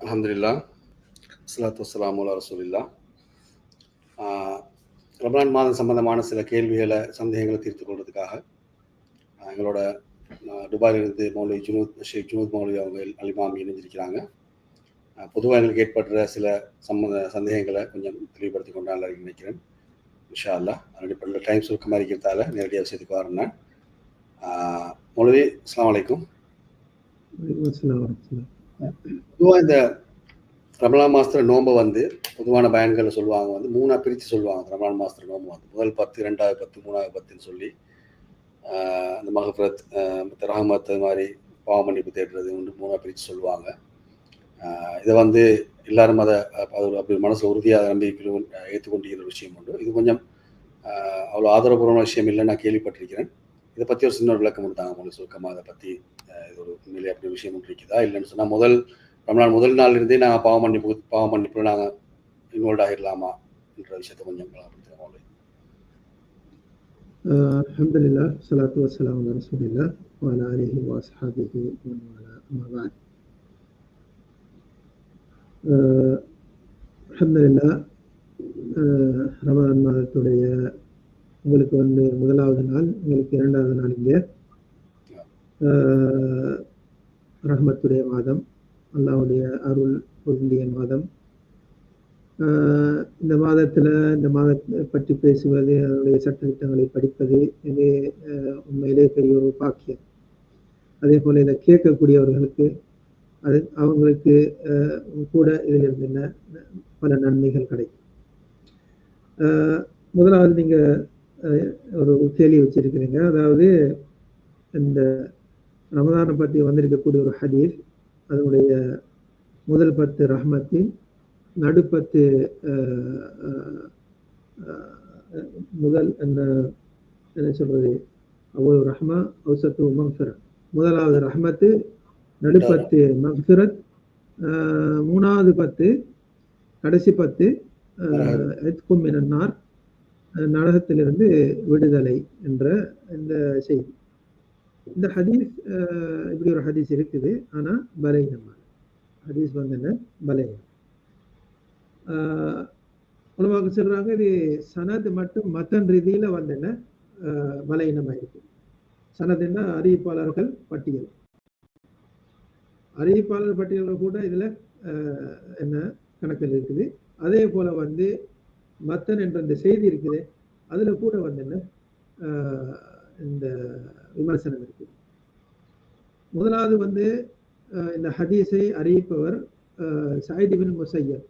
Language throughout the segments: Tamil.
அல்ஹம்துலில்லாஹ் ஸலாத்து வஸ்ஸலாமு அலா ரசூலில்லாஹ். ரமலான் மாதம் சம்பந்தமான சில கேள்விகளை சந்தேகங்களை தீர்த்து கொள்வதற்காக எங்களோட துபாயிலிருந்து மௌலவி ஷேக் ஜுனூத் மௌலவி அவங்க அலிமாமி இணைஞ்சிருக்கிறாங்க. பொதுவாக எங்களுக்கு ஏற்படுற சில சந்தேகங்களை கொஞ்சம் தெளிவுபடுத்தி கொண்டால் நினைக்கிறேன். இன்ஷா அல்லாஹ் அடிப்படையில் டைம் சுருக்கமாக இருக்கிறதால நேரடியாக விஷயத்துக்கு வரேன். மௌலவி அஸ்ஸலாமு அலைக்கும். பொதுவாக இந்த ரமலான் மாதத்தில் நோம்பை வந்து பொதுவான பயன்களை சொல்லுவாங்க, வந்து 3ஆக பிரித்து சொல்லுவாங்க. ரமலான் மாதத்தில் நோம்பு வந்து முதல் 10, 2வது 10, 3வது 10ன்னு சொல்லி அந்த மகஃபிரத், ரஹமத், அது மாதிரி பாவ மன்னிப்பு தேடுறது வந்து 3ஆக பிரித்து சொல்லுவாங்க. இதை வந்து எல்லாரும் அதை அப்படி மனசில் உறுதியாக நம்பிக்கையில் ஏற்றுக்கொண்டிருக்கிற விஷயம் உண்டு. இது கொஞ்சம் அவ்வளோ ஆதரவுபூர்வமான விஷயம் இல்லை, நான் கேள்விப்பட்டிருக்கிறேன். இதை பற்றி ஒரு சின்ன விளக்கம் கொடுத்தாங்க உங்களுக்கு சுருக்கமாக. அதை பற்றி இது ஒரு உண்மையிலே அப்படி விஷயம் ஒன்று இருக்குதா இல்லைன்னு சொன்னால் ரமலான் முதல் நாள் இருந்தே நாங்கள் பாவ மன்னிப்பு நாங்கள் இன்வால்வ் ஆகிடலாமா என்ற விஷயத்தை கொஞ்சம் விளக்கப்படுத்துகிறோம். அல்ஹம்துலில்லாஹ் ஸலாத்து வஸ்ஸலாமு அலா ரசூலில்லாஹ் வ அலா ஆலிஹி வ அஸ்ஹாபிஹி வ மன் வலா அம்மா பஅத். அல்ஹம்துலில்லாஹ் ரமலான் மாதத்துடைய உங்களுக்கு வந்து முதலாவது நாள், உங்களுக்கு 2வது நாள் இங்கே ரஹ்மத்துடைய மாதம், அல்லாஹ்வுடைய அருள் பொருந்திய மாதம். இந்த மாதத்தில் இந்த மாதத்தை பற்றி பேசுவது, அதனுடைய சட்டத்திட்டங்களை படிப்பது இது உண்மையிலே பெரிய ஒரு பாக்கியம். அதே போல் இதை கேட்கக்கூடியவர்களுக்கு அவங்களுக்கு கூட இதிலிருந்து பல நன்மைகள் கிடைக்கும். முதலாவது நீங்கள் ஒரு கேள்வி வச்சிருக்கிறீங்க, அதாவது இந்த ரமதானை பற்றி வந்திருக்கக்கூடிய ஒரு ஹதீஸ், அதனுடைய முதல் 10 ரஹ்மத்தின், நடு 10 முதல் என்ன சொல்றது, அவ்வளவு ரஹ்மா அவுசத்து மக்ஃபிரத். முதலாவது ரஹ்மத்து, நடு 10 மக்ஃபிரத், 3வது 10 கடைசி 10 இத்கும் மினன் நார், நரகத்திலிருந்து விடுதலை என்ற இந்த செய்தி. இந்த ஹதீஸ் இப்படி ஒரு ஹதீஸ் இருக்குது, ஆனா பலகீனமான ஹதீஸ் வந்து என்ன, பலகீனம். உலமாக்கு சொல்றாங்க இது சனது மட்டும் மத்தன் ரீதியில வந்து என்ன பலகீனமா இருக்கு. சனதுன்னா அறிவிப்பாளர்கள் பட்டியல், அறிவிப்பாளர் பட்டியல்கள் கூட இதுல என்ன கணக்கில் இருக்குது. அதே போல வந்து மத்தன் என்ற இந்த செய்தி இருக்குது, அதுல கூட வந்து என்ன இந்த விமர்சனம் இருக்குது. முதலாவது வந்து இந்த ஹதீஸை அறிவிப்பவர் சயீத் இப்னு முஸையப்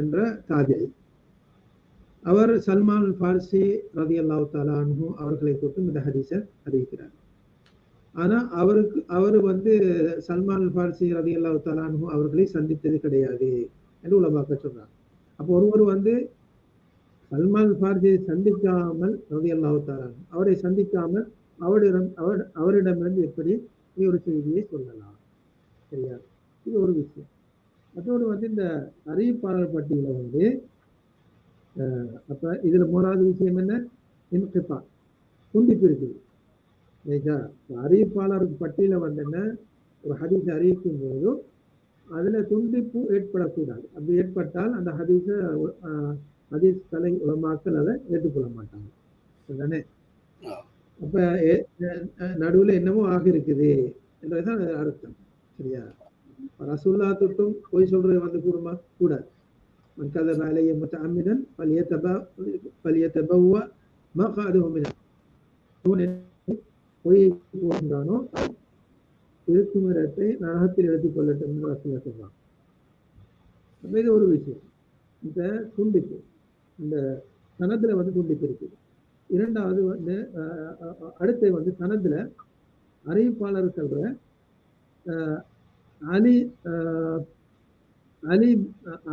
என்ற தாபிஈ. அவர் சல்மான் அல் ஃபாரிசி ரலியல்லாஹு தஆலா அன்ஹு அவர்களை தொட்டு இந்த ஹதீஸை அறிவிக்கிறார். ஆனா அவர் வந்து சல்மான் அல் ஃபாரிசி ரலியல்லாஹு தஆலா அன்ஹு அவர்களை சந்தித்தது கிடையாது என்று உலமாக்கள் சொல்றாங்க. அப்போ ஒருவர் வந்து சல்மான் ஃபாரிசியை சந்திக்காமல் ரலியல்லாஹு தஆலா அன்ஹு அவரை சந்திக்காமல் அவரிடமிருந்து எப்படி ஒரு செய்தியை சொல்லலாம்? சரியா? இது ஒரு விஷயம். அதோடு வந்து இந்த அறிவிப்பாளர் பட்டியல வந்து அப்ப இதுல 3வது விஷயம் என்ன, இன்கிஃபா, துண்டிப்பு இருக்குது. அறிவிப்பாளர் பட்டியல வந்து என்ன, ஒரு ஹதீஸை அறிவிக்கும் போது அதுல துண்டிப்பு ஏற்படக்கூடாது. அப்படி ஏற்பட்டால் அந்த ஹதீஸ் கலை உலமாக்கள் அதை ஏற்றுக்கொள்ள மாட்டாங்க. சரிதானே? அப்ப நடுவுல என்னமோ ஆக இருக்குது என்றதுதான் அர்த்தம். சரியா? ரசூல்லா தொட்டும் போய் சொல்றது வந்து கூடுமா? கூடாது. மன் கதப அலைய முத்தஅம்மிதன் ஃபல்யதபவ்வ மக்அதஹு மினன். பொய் போன்றானோ இருக்குமிடத்தை நரகத்தில் எடுத்துக் கொள்ளட்டும் என்று ரசூல்லா சொல்றாங்க. இது ஒரு விஷயம். இந்த துண்டிப்பு, இந்த சனதுல வந்து துண்டிப்பு இருக்குது. 2வது வந்து அடுத்து வந்து சனதுல அறிவிப்பாளர் சொல்ற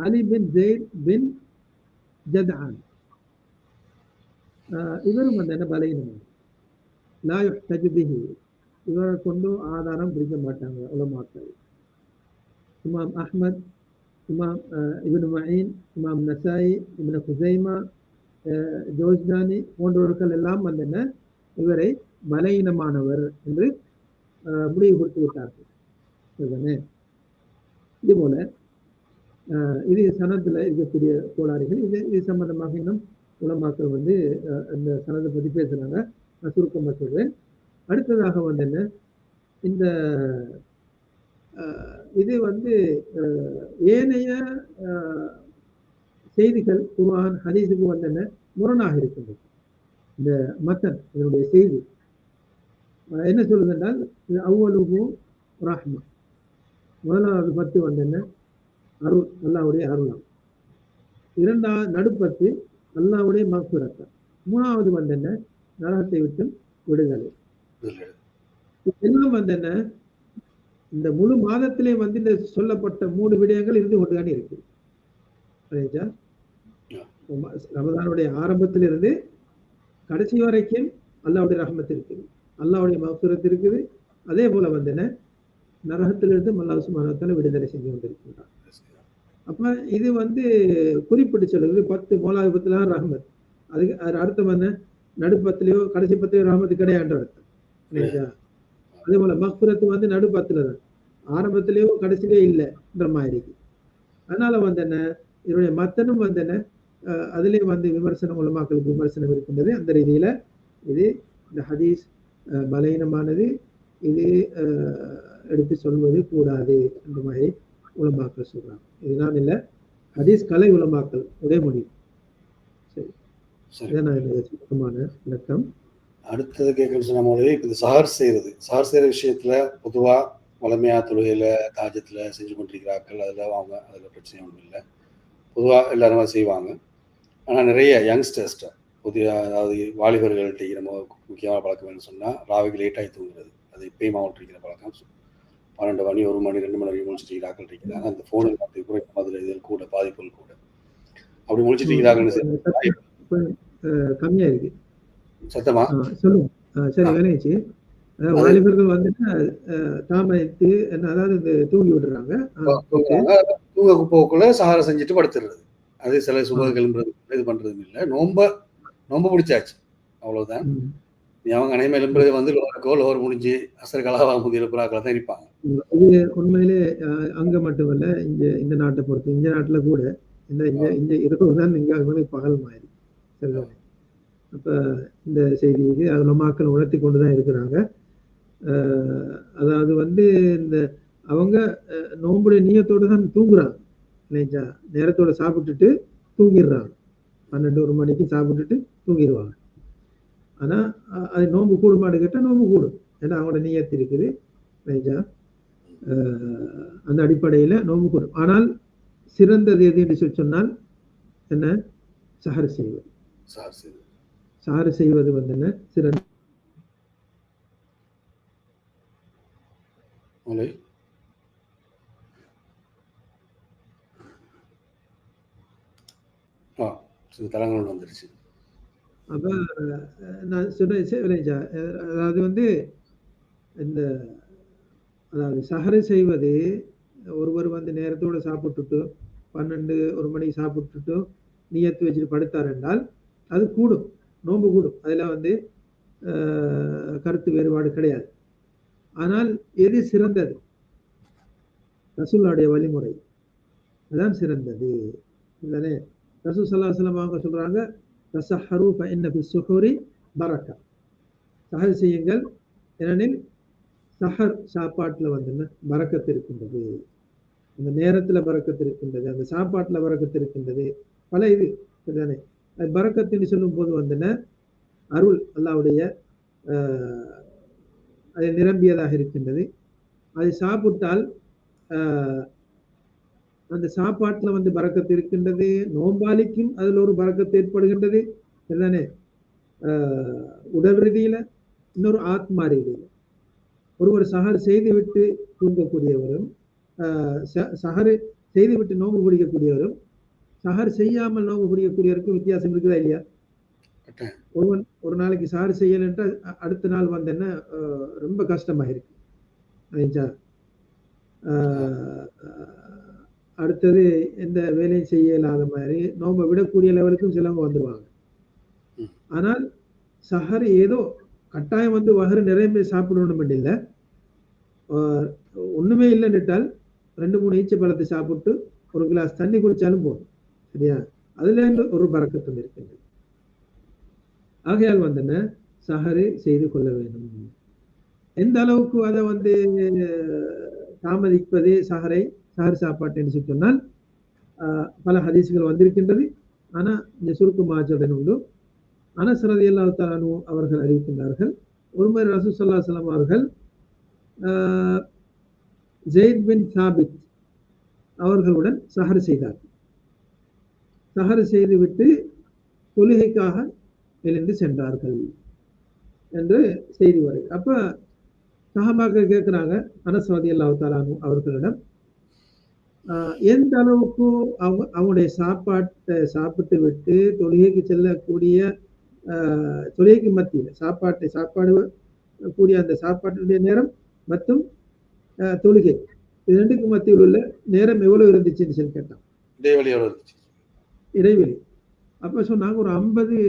அலி பின் ஜெயித் பின் ஜத்ஆன், இவரும் வந்து என்ன பலகீனமான, லா யுஹ்தஜு பிஹி, இவரை கொண்டு ஆதாரம் பிடிக்க மாட்டாங்க உலமாக்கள். இமாம் அஹ்மத், இமாம் இப்னு மஈன், இமாம் நசாயி, இப்னு குஸைமா, ஜோஸ்தானி போன்றவர்கள் எல்லாம் வந்து என்ன இவரை பலகீனமானவர் என்று முடிவு கொடுத்து விட்டார்கள். இது போல இது சனத்துல இருக்கக்கூடிய கோளாறுகள். இது சம்பந்தமாக இன்னும் உலமாக்கள் வந்து அந்த சனதை பத்தி பேசுறாங்க. நான் சுருக்கமா சொல்றேன். அடுத்ததாக வந்து என்ன, இந்த இது வந்து ஏனைய செய்திகள் குர்ஆன் ஹதீஸுக்கு வந்து என்ன முரணாக இருக்கின்றது. இந்த மத்தன் இதனுடைய செய்தி என்ன சொல்லுது என்றால், அவ்வளவு ரஹ்மா, முதலாவது 10 வந்து என்ன அருள், அல்லாஹ்வுடைய அருளாம். இரண்டாவது நடுப்பத்து அல்லாஹ்வுடைய மக்ஃபிரத். மூணாவது வந்து என்ன நரகத்தை விட்டு விடுதலை. எல்லாம் வந்து என்ன இந்த முழு மாதத்திலே வந்து இந்த சொல்லப்பட்ட 3 விடயங்கள் இருந்து கொண்டுதான் இருக்கு. ரமதானுடைய ஆரம்பத்திலிருந்து கடைசி வரைக்கும் அல்லாஹ்வுடைய ரஹ்மத் இருக்குது, அல்லாஹ்வுடைய மக்ஃபிரத் இருக்குது. அதே போல வந்து என்ன நரகத்திலிருந்து அல்லாஹ் சுப்ஹானஹு வ தஆலா விடுதலை செஞ்சு கொண்டிருக்கிறார். அப்ப இது வந்து குறிப்பிட்டு சொல்லுது 10 மூலாவது 10 ரஹ்மத். அதுக்கு அர்த்தம் என்ன, நடுப்பத்திலேயோ கடைசி 10 ரஹ்மத் கிடையாதுன்ற அர்த்தம். அதே போல மக்ஃபிரத் வந்து நடுப்பத்துல தான், ஆரம்பத்திலேயோ கடைசியிலேயோ இல்லைன்ற மாதிரி இருக்கு. அதனால வந்து என்ன இதனுடைய மத்தனும் வந்து என்ன அதிலே வந்து விமர்சனம், உலமாக்களுக்கு விமர்சனம் இருக்கின்றது. அந்த ரீதியில இது இந்த ஹதீஸ் பலகீனமானது, இது எடுத்து சொல்வது கூடாது என்ற மாதிரி உலமாக்கள் சொல்றாங்க. இதுதான் இல்ல ஹதீஸ் கலை உலமாக்கள் உடைய முடியும். சரி, இதான் என்னுடைய சுத்தமான விளக்கம். அடுத்தது கேட்கணும்னு சொன்ன போது இப்போ இந்த சஹர் செய்கிற விஷயத்துல பொதுவாக வளமையா தொழுகையில தாஜத்துல செஞ்சு கொண்டிருக்கிறார்கள். அதில் பிரச்சனை ஒன்றும் இல்லை, பொதுவாக எல்லாருமே செய்வாங்க. ஆனால் நிறைய யங்ஸ்டர்ஸ்ட்டை அதாவது வாலிபர்கள்ட்ட நம்ம முக்கியமான பழக்கம் என்ன சொன்னால், ராவிக்கு லேட்டாகி தூங்குறது. அது இப்பயும் இருக்கிற பழக்கம். 12 மணி 1 மணி 2 மணி வரைக்கும் முடிச்சுட்டு இருக்கிறார்கள் இருக்கிறாங்க. அந்த ஃபோனில் குறைக்கும் அதில் இதில் கூட பாதிப்புகள் கூட அப்படி முடிச்சுட்டு இருக்கிறாங்கன்னு கம்மியா இருக்கு. சத்தமா சொல்லுங்க. சரி, வேலைச்சு வாலிபர்கள் வந்துட்டு தாமதித்து அதாவது இந்த தூங்கி விடுறாங்க. தூங்க போக்குள்ள சஹார செஞ்சுட்டு படுத்துடுறது. அது சில சுபர்கள் இது பண்றதும் இல்லை. நோம்ப பிடிச்சாச்சு, அவ்வளவுதான். அவங்க அனைமே எழும்புறது வந்து லோவர் முடிஞ்சு அசர்களாக முந்தைய எழுப்புறாக்களை தான் இருப்பாங்க. இது உண்மையிலே அங்க மட்டுமல்ல, இந்த நாட்டை பொறுத்து இந்த நாட்டுல கூட இந்த இரவுதான் இங்க பகல் மாதிரி. சரிதானே? அப்ப இந்த செய்திக்கு உலமாக்கள் உணர்த்தி கொண்டுதான் இருக்கிறாங்க. அதாவது வந்து இந்த அவங்க நோம்புடைய நீயத்தோடு தான் தூங்குறாங்க. இல்லைங்களா? நேரத்தோட சாப்பிட்டுட்டு தூங்கிடுறாங்க. 12-1 மணிக்கு சாப்பிட்டுட்டு தூங்கிடுவாங்க. ஆனா அது நோம்பு கூடுமாடு கேட்டா நோம்பு கூடும். ஏன்னா அவங்களோட நீயத்து இருக்குது. இல்லைங்களா? அந்த அடிப்படையில நோம்பு கூடும். ஆனால் சிறந்தது எது என்று சொன்னால் என்ன, சஹர் செய்வது. சஹர் செய்வது வந்து என்ன சிறந்த. தலங்கள் வந்துருச்சு. அப்ப நான் சொன்னேன், அதாவது வந்து இந்த அதாவது சஹர் செய்வது, ஒருவர் வந்து நேரத்தோடு சாப்பிட்டுட்டு 12-1 மணிக்கு சாப்பிட்டுட்டு நியத்து வச்சுட்டு படுத்தார் என்றால் அது கூடும், நோன்பு கூடும். அதில் வந்து கருத்து வேறுபாடு கிடையாது. ஆனால் எது சிறந்தது? ரசூலுல்லாஹ்வுடைய வழிமுறை அதான் சிறந்தது. இல்லைனே? ரசூல் ஸல்லல்லாஹு அலைஹி வஸல்லம் அவங்க சொல்றாங்க, தஸஹரு ஃபஇன்ன ஃபி ஸுஹூரி பரக்கா. சஹர் செய்யுங்கள், ஏனெனில் சஹர் சாப்பாட்டுல வந்து என்ன பரக்கத்து இருக்கின்றது. அந்த நேரத்துல பரக்கத்து இருக்கின்றது, அந்த சாப்பாட்டுல பரக்கத்து இருக்கின்றது. பல இது சரிதானே? அது பரக்கத்துன்னு சொல்லும் போது வந்து என்ன அருள் அல்லாஹ்வுடைய அது நிரம்பியதாக இருக்கின்றது. அதை சாப்பிட்டால் அந்த சாப்பாட்டுல வந்து பரக்கத்து இருக்கின்றது. நோம்பாளிக்கும் அதில் ஒரு பரக்கத்து ஏற்படுகின்றது. சரிதானே? உடல் ரீதியில, இன்னொரு ஆத்மா ரீதியில. ஒருவர் சஹர் செய்துவிட்டு தூங்கக்கூடியவரும், சஹர் செய்துவிட்டு நோம்பு பிடிக்கக்கூடியவரும், சஹர் செய்யாமல் நோம்பு பிடிக்கக்கூடியவருக்கும் வித்தியாசம் இருக்குதா இல்லையா? ஒருவன் ஒரு நாளைக்கு சஹர் செய்யலன்ற அடுத்த நாள் வந்து என்ன ரொம்ப கஷ்டமாயிருக்கு. அடுத்தது எந்த வேலையும் செய்ய இல்லாத மாதிரி நோம்பை விடக்கூடிய லெவலுக்கும் சிலவங்க வந்துருவாங்க. ஆனால் சஹர் ஏதோ கட்டாயம் வந்து வகர நிறைய சாப்பிடணும் இல்லை, ஒண்ணுமே இல்லைன்னுட்டால் 2-3 ஈச்ச பழத்தை சாப்பிட்டு ஒரு கிளாஸ் தண்ணி குடிச்சாலும் போதும். சரியா? அதுல இருந்து ஒரு பரக்கத்தும் இருக்கின்றது. ஆகையால் என்ன சஹரு செய்து கொள்ள வேண்டும். எந்த அளவுக்கு அதை தாமதிப்பது சஹர் சாப்பாட்டு என்று சொன்னால் பல ஹதீஸ்கள் வந்திருக்கின்றது. ஆனா இந்த சுருக்கமாச்சுடன் உண்டு. அனஸ் ரலியல்லாஹு தஆலா அன்ஹு அவர்கள் அறிவிக்கின்றார்கள், ஒருமுறை ரசூல் ஸல்லல்லாஹு அலைஹி வஸல்லம் அவர்கள் ஸெய்த் பின் சாபித் அவர்களுடன் சஹர் செய்தார். சஹர் செய்துவிட்டு தொழுகைக்காக எழுந்து சென்றார்கள் என்று செய்தி வருது. அப்ப சஹாபாக்கள் கேட்கிறாங்க அனஸ் ரலியல்லாஹு தஆலா அன்ஹு அவர்களிடம், எந்த அளவுக்கு அவங்களுடைய சாப்பாட்டை சாப்பிட்டு விட்டு தொழுகைக்கு செல்லக்கூடிய தொழுகைக்கு மத்தியில் சாப்பாடு கூடிய அந்த சாப்பாட்டுடைய நேரம் மற்றும் தொழுகை இது ரெண்டுக்கு மத்தியில் உள்ள நேரம் எவ்வளவு இருந்துச்சுன்னு சொல்லி கேட்டான். இடைவெளி. அப்ப சொன்னாங்க ஒரு 50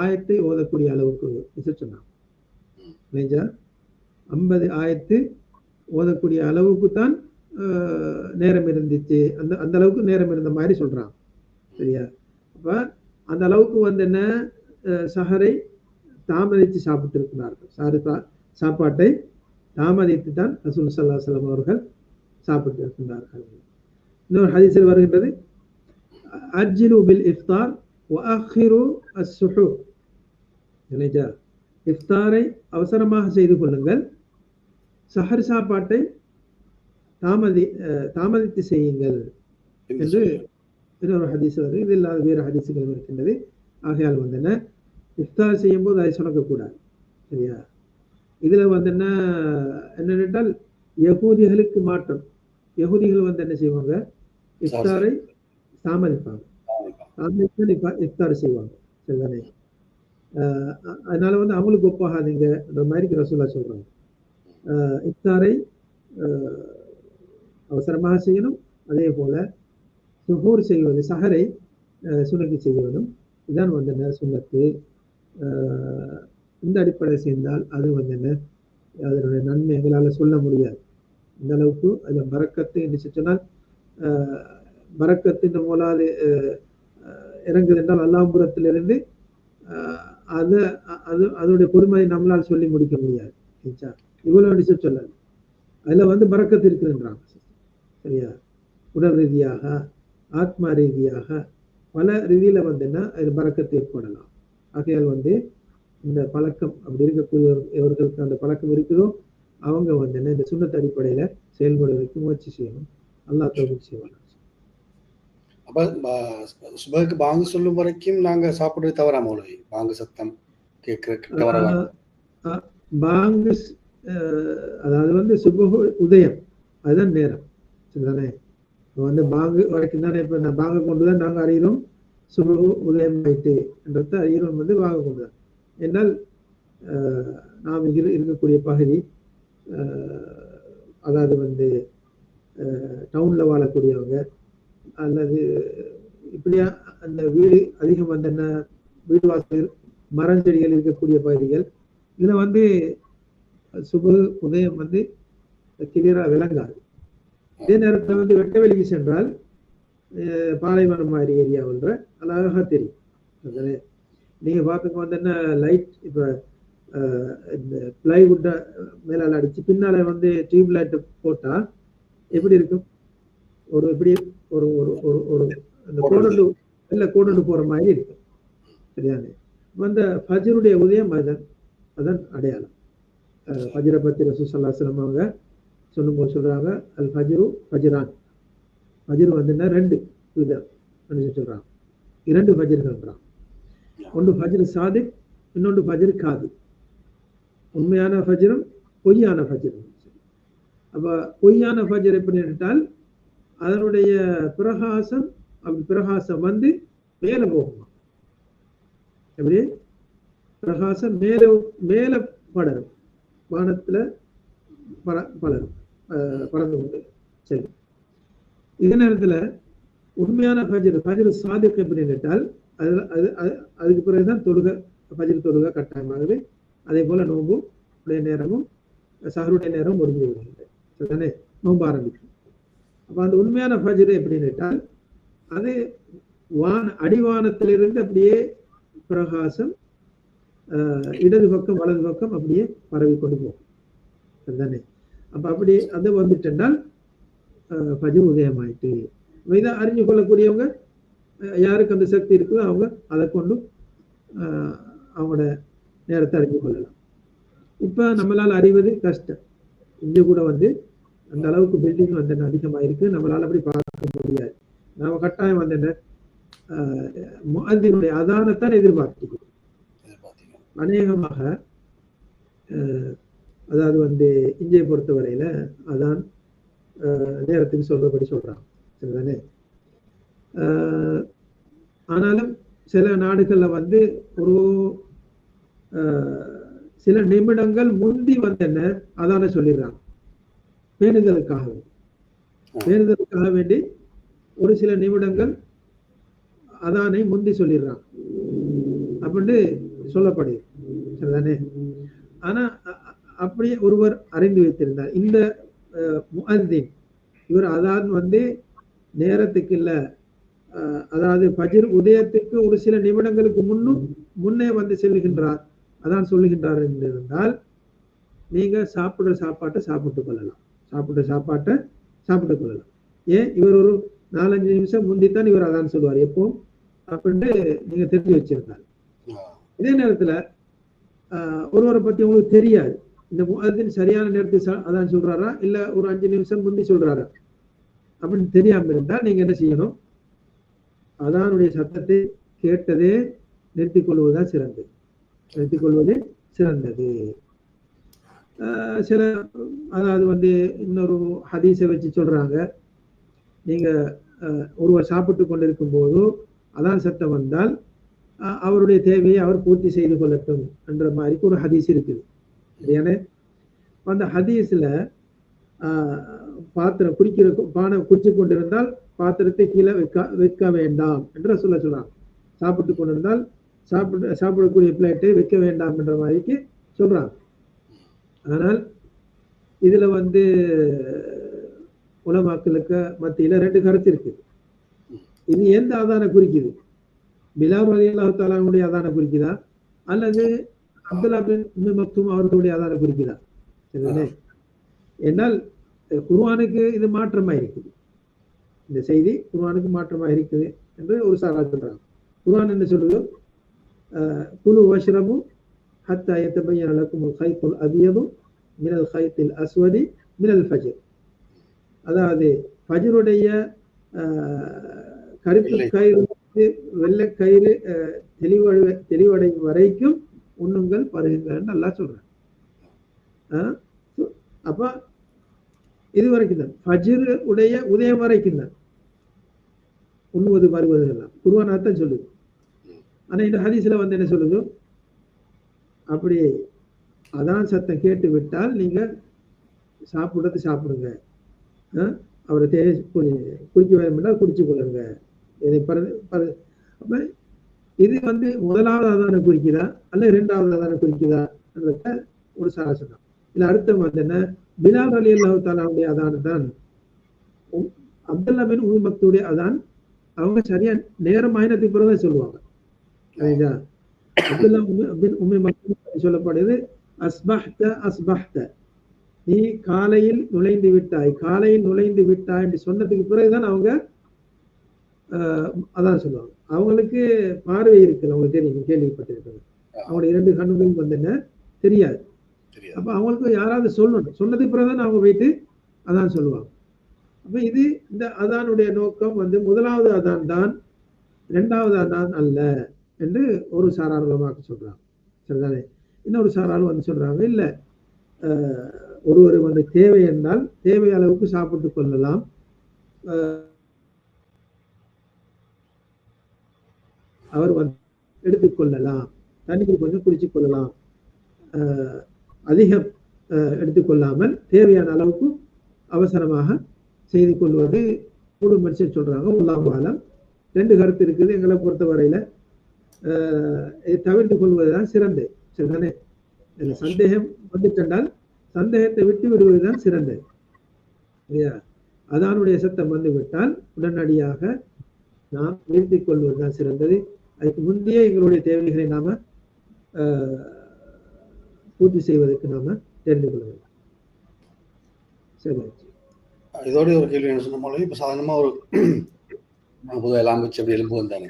ஆயத்தை ஓதக்கூடிய அளவுக்கு சொன்னாங்க. 50 ஆயத்து ஓதக்கூடிய அளவுக்கு தான் நேரம் இருந்துச்சு. அந்த அளவுக்கு நேரம் இருந்த மாதிரி சொல்றாங்க. சரியா? அப்ப அந்த அளவுக்கு என்ன சஹரை தாமதித்து சாப்பிட்டு இருக்கிறார்கள். சாப்பாட்டை தாமதித்து தான் ரசூல் ஸல்லல்லாஹு அலைஹி வஸல்லம் அவர்கள் சாப்பிட்டு இருக்கின்றார்கள். இன்னொரு ஹதீஸில் வருகின்றது, அஜ்லு பில் இஃப்தார் வ அக்ஹிரு அஸ்-சுஹூர். இஃப்தாரை அவசரமாக செய்து கொள்ளுங்கள், சஹர் சாப்பாட்டை தாமதித்து செய்யுங்கள் என்று இன்னொரு ஹதீஸ் வருது. இது இல்லாத வேறு ஹதீஸுகள் இருக்கின்றது. ஆகையால் என்ன இஃப்தார் செய்யும் போது அதை சுணக்கக்கூடாது. சரியா? இதுல என்னென்றால் யகூதிகளுக்கு மாற்றம். யகூதிகள் என்ன செய்வாங்க, இஃப்தாரை தாமதிப்பாங்க, இஃப்தார் செய்வாங்க. சரிதானே? அதனால அவங்களுக்கு ஒப்பாகாதீங்க மாதிரி ரசூலுல்லாஹ் சொல்றாங்க. இஃப்தாரை அவசரமாக செய்யணும், அதே போல சுஹூர் செய்வது சஹரை சுனக்கி செய்வதும் இதான் சுன்னத்து. இந்த அடிப்படையில் செய்தால் அது அதனுடைய நன்மை எங்களால் சொல்ல முடியாது. இந்த அளவுக்கு அதில் பரக்கத்து என்று சொன்னால் பரக்கத்து மூலாது இறங்குது என்றால் அல்லாஹ்புரத்திலிருந்து அதனுடைய பொறுமையை நம்மளால் சொல்லி முடிக்க முடியாது. இவ்வளவு சொல்லல. அதுல பரக்கத்து இருக்குன்றாங்க. சரியா? உடல் ரீதியாக, ஆத்மா ரீதியாக, பல ரீதியில அது பரக்கத்து ஏற்படலாம். ஆகையால் இந்த பழக்கம் அப்படி இருக்கக்கூடியவர்களுக்கு அந்த பழக்கம் இருக்குதோ அவங்க இந்த சுன்னத் அடிப்படையில செயல்படுவதற்கு முயற்சி செய்யணும். அல்லாஹ் தௌஃபீக் செய்வாங்க. அப்ப சுபஹுக்கு பாங்கு சொல்லும் வரைக்கும் நாங்க சாப்பிடுறது தவறா மௌலவி? பாங்கு சத்தம் கேட்கிற பாங்கு அதாவது சுபஹு உதயம் அதுதான் நேரம். சரிதானே? பாங்கு வரைக்கும் தானே. இப்ப பாங்க கொண்டுதான் நாங்க அறிகிறோம் சுபஹு உதயம் ஆயிட்டு என்றதை அறிகிறோம் பாங்க கொண்டுதான். என்னால் நாம் இருக்கக்கூடிய பகுதி அதாவது டவுன்ல வாழக்கூடியவங்க அல்லது இப்படியா அந்த வீடு அதிகம் வீடு வாசல் மரம் செடிகள் இருக்கக்கூடிய பகுதிகள் இதுல சுப உதயம் கிளியரா விளங்காது. இதே நேரத்தில் வெட்டவெளிக்கு சென்றால் பாலைவனம் மாதிரி ஏரியாவுன்ற அழகா தெரியும். நீங்க பார்க்க லைட் இப்ப இந்த பிளைவுட்ட மேலால அடிச்சு பின்னால டியூப் லைட் போட்டா எப்படி இருக்கும்? ஒரு இப்படி ஒரு ஒரு ஒரு ஒரு அந்த கோடு போற மாதிரி இருக்கும். சரியானே? ஃபஜ்ருடைய உதயம் அதன் அடையாளம். ஃபஜ்ரை பத்தி ரசூல் ஸல்லல்லாஹு அலைஹி வஸல்லம் அவங்க சொல்லும்போது சொல்றாங்க, அல் ஃபஜ்ரு ஃபஜ்ரான். ஃபஜ்ர் 2 விதம் சொல்றாங்க. 2 ஃபஜ்ர்கள்ன்றாங்க. ஒன்று ஃபஜ்ர் சாதிக், இன்னொன்று ஃபஜ்ர் காதிப். உண்மையான ஃபஜ்ரும் பொய்யான ஃபஜ்ரும். அப்ப பொய்யான ஃபஜ்ர் எப்படி என்றால் அதனுடைய பிரகாசம் மேல போகுமா? எப்படி? பிரகாசம் மேல படரும், வானத்துல பலரும் பறந்து கொண்டு செல்லும். இதே நேரத்துல உண்மையான ஃபஜ்ர் சாதிக் எப்படி என்றால் அதுக்கு பிறகுதான் ஃபஜ்ர் தொழுகை கட்டாயமாகுது. அதே போல நோம்பு நேரமும் சஹருடைய நேரம் முடிஞ்சு விடுகிறது. நோம்பு ஆரம்பிக்கும். அப்ப அந்த உண்மையான ஃபஜ்ர் எப்படின்னு கேட்டால் அது அடிவானத்திலிருந்து அப்படியே பிரகாசம் இடது பக்கம் வலது பக்கம் அப்படியே பரவி கொண்டு போகும் தானே. அப்ப அப்படி அது வந்துட்டென்றால் ஃபஜ்ர் உதயமாயிட்டு. இதை அறிஞ்சு கொள்ளக்கூடியவங்க யாருக்கு அந்த சக்தி இருக்குதோ அவங்க அதை கொண்டு அவங்களோட நேரத்தை அறிஞ்சு கொள்ளலாம். இப்ப நம்மளால அறிவது கஷ்டம். இங்க கூட வந்து அந்த அளவுக்கு பில்டிங் வந்து அதிகமாக இருக்கு, நம்மளால அப்படி பார்க்க முடியாது. நாம கட்டாயம் வந்து என்ன முஅத்தினுடைய அதானத்தான் எதிர்பார்க்கிறோம். அநேகமாக அதாவது வந்து இந்தியை பொறுத்தவரையில அதான் நேரத்துக்கு சொல்றபடி சொல்றாங்க, சரிதானே. ஆனாலும் சில நாடுகள்ல வந்து ஒரு சில நிமிடங்கள் முந்தி வந்து என்ன அதான சொல்லிடுறாங்க, பேணுதலுக்காக வேண்டி ஒரு சில நிமிடங்கள் அதானை முந்தி சொல்லிடுறாங்க அப்படின்னு சொல்லப்படுது, சரிதானே. ஆனா அப்படியே ஒருவர் அறிந்து வைத்திருந்தார், இந்த முஅத்தின் இவர் அதான் வந்து நேரத்துக்கு இல்ல, அதாவது ஃபஜ்ர் உதயத்துக்கு ஒரு சில நிமிடங்களுக்கு முன்னே வந்து செல்கின்றார், அதான் சொல்லுகின்றார் என்று இருந்தால் நீங்க சாப்பிடுற சாப்பாட்டை சாப்பிட்டுக் கொள்ளலாம். ஏன் இவர் ஒரு 4-5 நிமிஷம் முந்தித்தான் இவர் அதான் சொல்லுவார் எப்போ அப்படின்னு நீங்க தெரிஞ்சு வச்சிருந்தார். இதே நேரத்துல ஒருவரை பத்தி உங்களுக்கு தெரியாது, இந்த முஅத்தின் சரியான நேரத்துக்கு அதான் சொல்றாரா இல்ல ஒரு 5 நிமிஷம் முந்தி சொல்றாரா அப்படின்னு தெரியாம இருந்தால் நீங்க என்ன செய்யணும், அதானுடைய சத்தத்தை கேட்டதே நிறுத்திக் கொள்வது சிறந்தது. சில அதாவது வந்து இன்னொரு ஹதீஸை வச்சு சொல்றாங்க, நீங்க ஒருவர் சாப்பிட்டு கொண்டிருக்கும் போது அதான் சத்தம் வந்தால் அவருடைய தேவையை அவர் பூர்த்தி செய்து கொள்ளட்டும் என்ற மாதிரி ஒரு ஹதீஸ் இருக்குது. ஏன்னா அந்த ஹதீஸ்ல பாத்திரம் பானை குடிச்சு கொண்டிருந்தால் பாத்திரத்தை கீழே வைக்க வேண்டாம் என்று சொல்றாங்க. சாப்பிட்டு கொண்டிருந்தால் சாப்பிடக்கூடிய பிளேட்டை வைக்க வேண்டாம் என்ற மாதிரிக்கு சொல்றாங்க. ஆனால் இதுல வந்து உலமாக்களுக்கு மத்தியில 2 கருத்து இருக்குது. இது எந்த ஆதான குறிக்குது, பிலால் ரலியல்லாஹு தஆலாவுடைய ஆதான குறிக்குதா அல்லது அப்துல்லா பின் உம்மி மக்தூம் அவர்களுடைய ஆதான குறிக்குதா? சரிதானே. என்னால் குர்ஆனுக்கு இது மாற்றமா இருக்குது, இந்த செய்தி குர்ஆனுக்கு மாற்றமா இருக்குது என்று ஒரு சாரா சொல்றாங்க. குர்ஆன் என்ன சொல்லுது, குலு வஷ்ரபு ஹத்தா யதபய்யன லக்குமுல் கைத்துல் அபியது மினல் கைத்தில் அஸ்வதி மினல் ஃபஜ்ர். அதாவது ஃபஜ்ருடைய கருப்பு கயிறு வெள்ளை கயிறு தெளிவடையும் வரைக்கும் உண்ணுங்கள் பருகுங்கள் நல்லா சொல்றேன். அப்ப இது வரைக்கும் தான் ஃபஜ்ர் உடைய உதயம் வரைக்கும் தான் உண்ணுவது பருகுவது எல்லாம் குர்ஆன் அர்த்தம் சொல்லுது. ஆனா இந்த ஹதீஸ்ல வந்து என்ன சொல்லுது, அப்படி அதான் சத்தம் கேட்டு விட்டால் நீங்க சாப்பிடுங்க, அவரை குடிக்க வேண்டும்னா குடிச்சு கொள்ளுங்க. அப்ப இது வந்து முதலாவது அதான குறிக்குதா அல்ல 2வது அதான குறிக்குதா ஒரு சாசனம். இல்ல அர்த்தம் வந்து என்ன, பிலால் ரலியல்லாஹு தஆலாவுடைய அதான் தான் அப்துல்லா பின் உம்மி மக்தூமுடைய அதான் அவங்க சரியா நேரம் ஆயினத்துக்கு பிறகுதான் சொல்லுவாங்க. அப்துல்லா பின் உம்மி மக்தூம் சொல்லப்படுது அஸ்பஹ்த, நீ காலையில் நுழைந்து விட்டாய் என்று சொன்னதுக்கு பிறகுதான் அவங்க அதான் சொல்லுவாங்க. அவங்களுக்கு பார்வை இருக்குல்ல, அவங்களுக்கு தெரியும், கேள்விப்பட்டிருக்காங்க. அவங்களோட 2 கண்ணுகளும் வந்து என்ன தெரியாது. அப்ப அவங்களுக்கு யாராவது சொல்லணும், சொன்னதுக்கு பிறகுதான் அவங்க போயிட்டு அதான் சொல்லுவாங்க. அப்ப இது இந்த அதானுடைய நோக்கம் வந்து முதலாவது அதான் தான், 2வது அதான் அல்ல என்று ஒரு சாராளமாக சொல்றாங்க, சரிதானே. இன்னொரு சாராளம் வந்து சொல்றாங்க, இல்ல ஒருவர் வந்து தேவை என்றால் தேவை அளவுக்கு சாப்பிட்டு கொள்ளலாம், அவர் வந்து எடுத்துக்கொள்ளலாம், தண்ணீர் கொஞ்சம் குடிச்சு கொள்ளலாம், அதிகம் எடுத்துக்கொள்ளாமல் தேவையான அளவுக்கு அவசரமாக செய்து கொள்வது மூணு மனுஷன் சொல்றாங்க. அல்லாஹ் ஆலம். 2 கருத்து இருக்குது எங்களை பொறுத்த வரையில. தவிர்த்து கொள்வதுதான் சிறந்தது, சரிதானே. சந்தேகம் வந்துட்டால் சந்தேகத்தை விட்டு விடுவதுதான் சிறந்தது. அதானுடைய சத்தம் வந்து விட்டால் உடனடியாக நாம் நிறுத்திக் கொள்வதுதான் சிறந்தது. அதுக்கு முந்தைய எங்களுடைய தேவைகளை நாம பூர்த்தி செய்வதற்கு நாம தெரிந்து கொள்ள வேண்டும். சரி, இதோட ஒரு கேள்வி என்ன சொன்ன இப்போ சாதாரணமா ஒரு பொதுவாக எல்லாம் வச்சு அப்படி எலும்பு வந்தானே,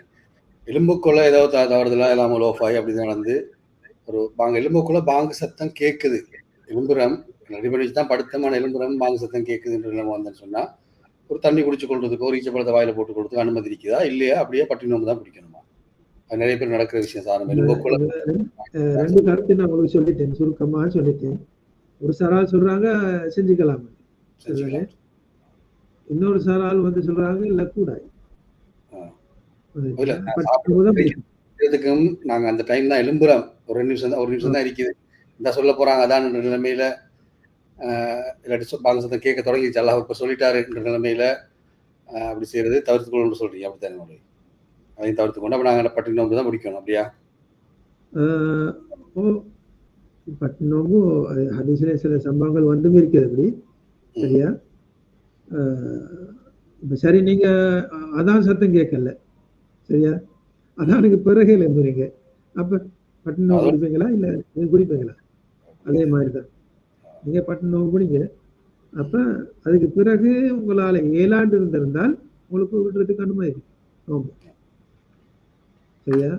எலும்புக்குள்ள ஏதாவது தவறுதலா எல்லாம் லோஃப் ஆகி அப்படிதான் நடந்து ஒரு எலும்புக்குள்ள பாங்கு சத்தம் கேட்குது, எலும்புறம் ரெடி பண்ணி வச்சு தான் படுத்தமான எலும்புறம் பாங்கு சத்தம் கேட்குதுன்ற நிலைமை வந்தேன்னு சொன்னா ஒரு தண்ணி குடிச்சு கொள்றதுக்கோ ஒரு ஈச்சப்பழத்தை வாயில போட்டு கொடுத்துக்கு அனுமதி இருக்குதா இல்லையா அப்படியே பட்டி நோம்பு தான் பிடிக்கணுமா? அது நிறைய பேர் நடக்கிற விஷயம் சார். எலும்புக்குள்ள 2 கருத்து நான் உங்களுக்கு சொல்லிட்டேன், சுருக்கமா சொல்லிட்டேன். ஒரு சாரால் சொல்றாங்க செஞ்சுக்கலாம், இன்னொரு சாரால் வந்து சொல்றாங்க இல்ல கூடாது. நாங்க அந்த டைம் தான் எலும்புறோம், ஒரு நிமிஷம் தான் இருக்குது இந்த சொல்ல போறாங்க அதான் நிலைமையில இல்லாட்டி பாங்க சத்தம் கேட்க தொடங்கிச்சு, அல்லாஹ் இப்ப சொல்லிட்டாருன்ற நிலைமையில அப்படி செய்யறது தவிர்த்து கொள்ளணும்னு சொல்றீங்க. அப்படித்தானே? அதையும் தவிர்த்து கொண்டு அப்ப நாங்க பட்டி நோம்பு தான் பிடிக்கணும் அப்படியா? பட்டி நோம்பு ஹதீஸ்ல சில சம்பவங்கள் வந்தும் இருக்குது அப்படி. சரியா? இப்ப சரி, நீங்க அதான் சத்தம் கேட்கல, சரியா? அதானுக்கு பிறகு எழுந்துறீங்க, அப்ப பட்டி நோம்பு குடிப்பீங்களா இல்ல குடிப்பீங்களா? அதே மாதிரிதான் நீங்க பட்டி நோம்பு குடிங்க. அப்ப அதுக்கு பிறகு உங்களால ஏழாண்டு இருந்திருந்தால் உங்களுக்கு விடுறதுக்கு அனுமதி நோம்பு. சரியா?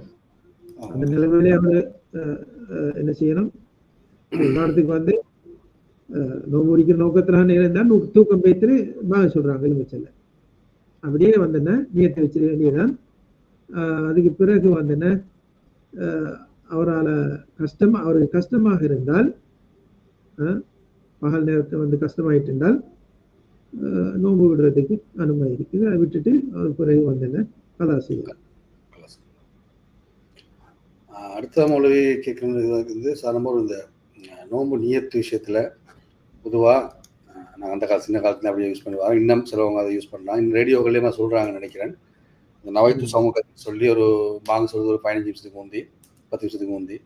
அந்த நிலைமையிலே அவரு என்ன செய்யணும், உதாரணத்துக்கு வந்து நோம்பு முடிக்கிற நோக்கத்துல இருந்தால் தூக்கம் வைத்து பாக சொல்றாங்க எலுமிச்சல்ல, அப்படியே வந்தன நியத்தை வச்சிட வேண்டியதான். அதுக்கு பிறகு வந்தன அவருக்கு கஷ்டமாக இருந்தால், பகல் நேரத்தை வந்து கஷ்டமாயிட்டு இருந்தால் நோம்பு விடுறதுக்கு அனுமதி இருக்குது. அதை விட்டுட்டு அவர் பிறகு வந்தன கதா செய்யலாம். அடுத்த மொழி கேட்கறது சாதாரண இந்த நோம்பு நியத்து விஷயத்துல பொதுவா நான் அந்த சின்ன காலத்துல அப்படியே யூஸ் பண்ணுவாங்க, இன்னும் சிலவங்க அதை யூஸ் பண்ணலாம். இன்னும் ரேடியோக்கள்லேயே நான் சொல்றாங்கன்னு நினைக்கிறேன். இந்த நவைத்து சமூகத்தை சொல்லி ஒரு பாங்க சொல்றது ஒரு 15 நிமிஷத்துக்கு முந்தி 10 நிமிஷத்துக்கு முந்தி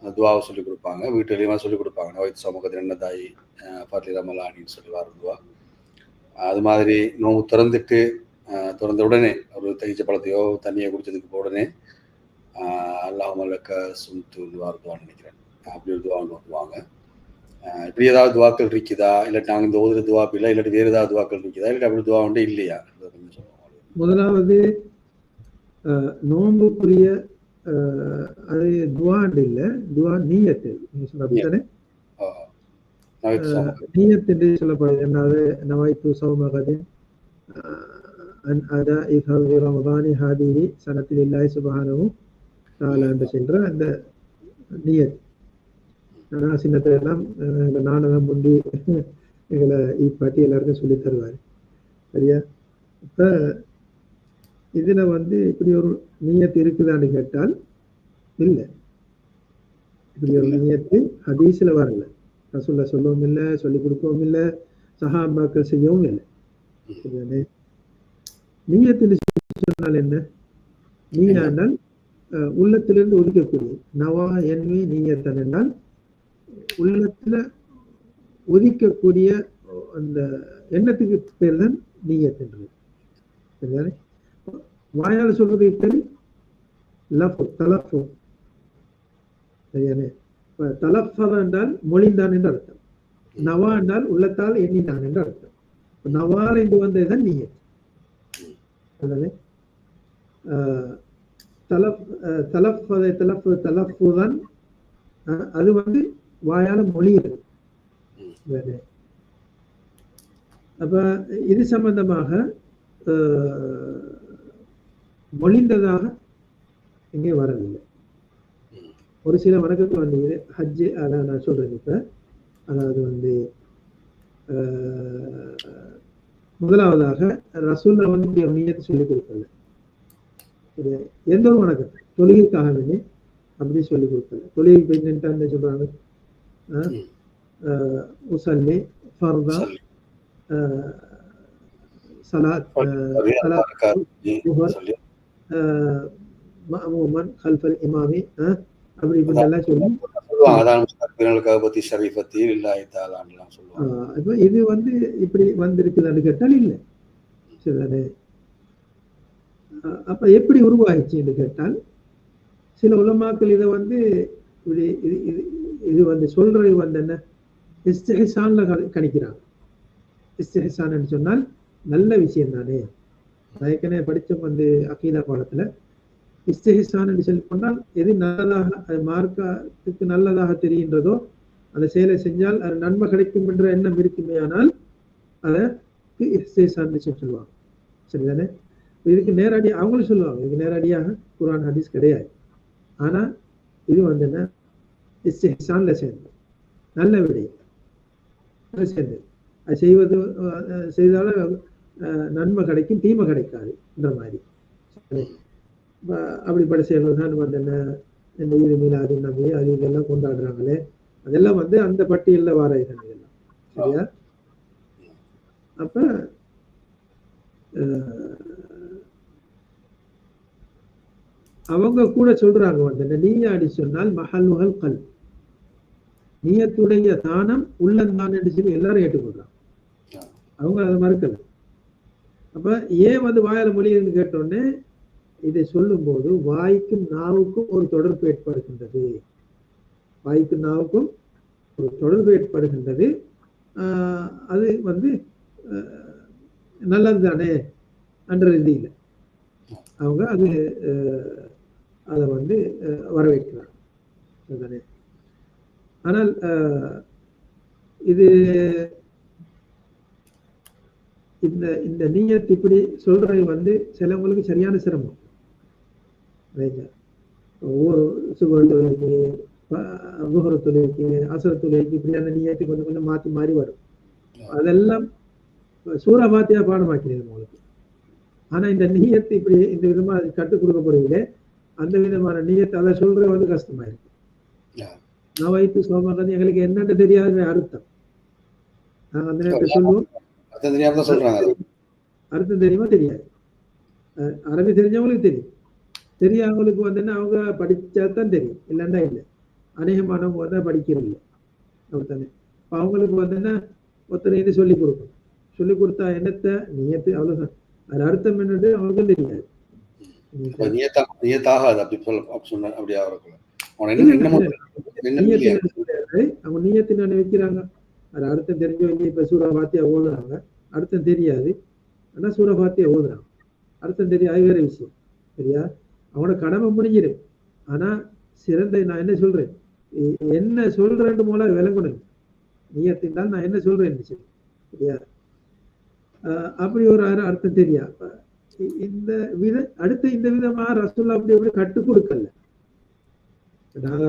துவாவை சொல்லிக் கொடுப்பாங்க, வீட்டுலேயுமா சொல்லிக் கொடுப்பாங்க. நவைத்து சமூகத்தில் என்ன தாய் பாட்டி ரமலானின்னு சொல்லி வர துவா. அது மாதிரி நோம்பு திறந்த உடனே ஒரு தைச்ச பழத்தையோ தண்ணியை குடிச்சதுக்கு உடனே அல்லாஹ் மலக்க சுந்து துவான்னு நினைக்கிறேன், அப்படி ஒரு துவா ஓட்டுவாங்க. இப்படி ஏதாவது துவாக்கள் இருக்குதா, இல்லாட்டி நாங்கள் இந்த ஓதுற துவா இல்லை, இல்லாட்டி வேறு ஏதாவது துவாக்கள் இருக்குதா, இல்லாட்டி அப்படி துவா உண்டு இல்லையா? முதலாவது நோம்புக்குரிய அது துவாண்டு இல்லை, துவா நீயத்து. நீங்க சொல்ல நீயத் என்று சொல்லப்படுது. என்னது? நவைத்து சௌமகதின் அன் அதாஇ ஃபர்தி ரமதானி ஹாதிஹி ஸனத்திலில்லாஹி சுப்ஹானஹு தஆலா என்று சென்ற அந்த நியத். சின்னத்துல எல்லாம் நானும் முந்தி எங்களை இப்பாட்டி எல்லாருக்கும் சொல்லி தருவாரு. சரியா? இப்ப இதுல வந்து இப்படி ஒரு நியத்து இருக்குதான்னு கேட்டால் இல்லை, இப்படி ஒரு நியத்து ஹதீஸ்ல வரல, ரசூலுல்லாஹ் சொல்லவும் இல்லை, சொல்லிக் கொடுக்கவும் இல்லை, சஹாபாக்கள் செய்யவும் இல்லை. நியத்து சொன்னால் என்ன? நீயானால் உள்ளத்திலிருந்து ஒதுக்கக்கூடிய, நவா என்வி நீயத்தன் என்றால் உள்ளத்துல ஒதுக்கக்கூடிய அந்த எண்ணத்துக்கு பேர் தான் நீயத் என்றது. வாயால் சொல்றது பேரு தலஃபு. சரியானே? தலஃபத என்றால் மொழிந்தான் என்று அர்த்தம், நவா என்றால் உள்ளத்தால் எண்ணினான் என்று அர்த்தம். நவார் என்று வந்ததுதான் நீயத். தலஃபு தான் அது வந்து வாயால மொழியிறது. அப்ப இது சம்பந்தமாக மொழிந்ததாக இங்கே வரவில்லை. ஒரு சில வணக்கங்கள் வந்து ஹஜ்ஜு, அதான் நான் சொல்றேன். இப்ப அதாவது வந்து முதலாவதாக ரசூல்லா வந்து நியத்தை சொல்லிக் கொடுக்கல. எந்த ஒரு வணக்கம் தொழுகைக்காக வேண்டி அப்படி சொல்லிக் கொடுக்கல. தொழுகை போய் நின்றுட்டான்னு சொல்றாங்க, உசல்லி ஃபர்தா சலாத் மஅமூமன் கல்ஃபல் இமாமி அப்படி இப்படிலாம் சொல்லி பிறர்களுக்காக பத்தி ஷரீஃபத்தி இல்லாஹி தஆலான்னு சொல்லுவாங்க. இப்ப இது வந்து இப்படி வந்திருக்குதான்னு கேட்டால் இல்லை. சரிதானே? அப்ப எப்படி உருவாயிடுச்சுன்னு கேட்டால் சில உலமாக்கள் இதை வந்து இது வந்து சொல்றது வந்து என்ன இஸ்திஹ்சான்ல கணிக்கிறாங்க. இஸ்திஹ்சான் சொன்னால் நல்ல விஷயம் தானே. ஏற்கனவே படிச்சோம் வந்து அகீதா பாடத்துல இஸ்திஹ்சான் சொல்லி சொன்னால் எது நல்லதாக அது மார்க்கத்துக்கு நல்லதாக தெரிகின்றதோ அந்த செயலை செஞ்சால் அது நன்மை கிடைக்கும் என்ற எண்ணம் இருக்குமே ஆனால் அதற்கு இஸ்திஹ்சான் சொல்லுவாங்க. சரிதானே? இதுக்கு நேரடி அவங்களும் சொல்லுவாங்க இதுக்கு நேரடியாக குர்ஆன் ஹதீஸ் கிடையாது. ஆனா இது வந்து என்ன இஸ்திஹ்சான்ல சேர்ந்தது நல்ல விடயம் சேர்ந்தது. அது செய்தால நன்மை கிடைக்கும் தீமை கிடைக்காதுன்ற மாதிரி அப்படிப்பட்ட செயல்கள் தான் வந்து என்ன இந்த ஈது மீலாது நபி அது இதெல்லாம் கொண்டாடுறாங்களே அதெல்லாம் வந்து அந்த பட்டியல்ல வர இதெல்லாம். சரியா? அப்ப அவங்க கூட சொல்றாங்க வந்து நீயாடி சொன்னால் மஹல்லுல் கல்ப் நீயத்துடைய தானம் உள்ளந்தான் என்று சொல்லி எல்லாரும் ஏற்றுக்கொள்றாங்க. அவங்க அதை மறுக்கல. அப்ப ஏன் வந்து வாயால மொழின்னு கேட்டோன்னே இதை சொல்லும் போது வாய்க்கும் நாவுக்கும் ஒரு தொடர்பு ஏற்படுகின்றது. வாய்க்கும் நாவுக்கும் ஒரு தொடர்பு ஏற்படுகின்றது. அது வந்து நல்லது தானே என்ற ரீதியில் அவங்க அது அதை வந்து வரவேற்கிறாங்க. அதுதானே. ஆனால் இது இந்த நீயத் இப்படி சொல்றது வந்து சிலவங்களுக்கு சரியான சிரமம். ஒவ்வொரு சுபர் தொழிலுக்கு முகர தொழிலுக்கு அசர தொழிலுக்கு இப்படியான நீயத்தை கொஞ்சம் கொஞ்சம் மாற்றி மாறி வரும். அதெல்லாம் சூரா பாத்தியா பாடமாக்கிறேன் உங்களுக்கு. ஆனா இந்த நீயத்தை இப்படி இந்த விதமா கற்றுக் கொடுக்கப்படுவதில்லை. அந்த விதமான நீயத்தை அதை சொல்றது வந்து கஷ்டமா இருக்கு. நவைத்து சோமங்கிறது எங்களுக்கு என்னன்னு தெரியாத அர்த்தம். நாங்க அந்த நேரத்தை சொல்லுவோம். அர்த்தம் தெரியுமா தெரியாது. அரபி தெரிஞ்சவங்களுக்கு தெரியும். தெரியாதவங்களுக்கு வந்து என்ன அவங்க படிச்சாதான் தெரியும். இல்லைன்னா இல்லை. அநேகமானவங்க வந்து படிக்கிறது இல்லை. அப்படித்தானே. இப்போ அவங்களுக்கு வந்து என்ன ஒருத்தர் இது சொல்லிக் கொடுக்கணும். சொல்லிக் கொடுத்தா என்னத்தை நீயத்து அவ்வளவுதான். அது அர்த்தம் என்னது அவங்களுக்கும் தெரியாது. அவங்க நீயத்தின் வைக்கிறாங்க. அது அர்த்தம் தெரிஞ்சவங்க இப்ப சூரா பாத்தியா ஓதுறாங்க. அர்த்தம் தெரியாது. ஆனா சூரா பாத்தியா ஓதுறாங்க. அர்த்தம் தெரியாது. அது வேற விஷயம். சரியா? அவனோட கடமை முடிஞ்சிடும். ஆனா சிறந்த நான் என்ன சொல்றேன் என்ன சொல்றேன்னு மூல விளங்கணும். நீயத்தின் தான் நான் என்ன சொல்றேன். சரியா? அப்படி ஒரு அர்த்தம் தெரியா. இந்த அடுத்த இந்த விதமா ரசூலுல்லாஹ் அப்படி அப்படி கற்றுக் கொடுக்கல. நாங்க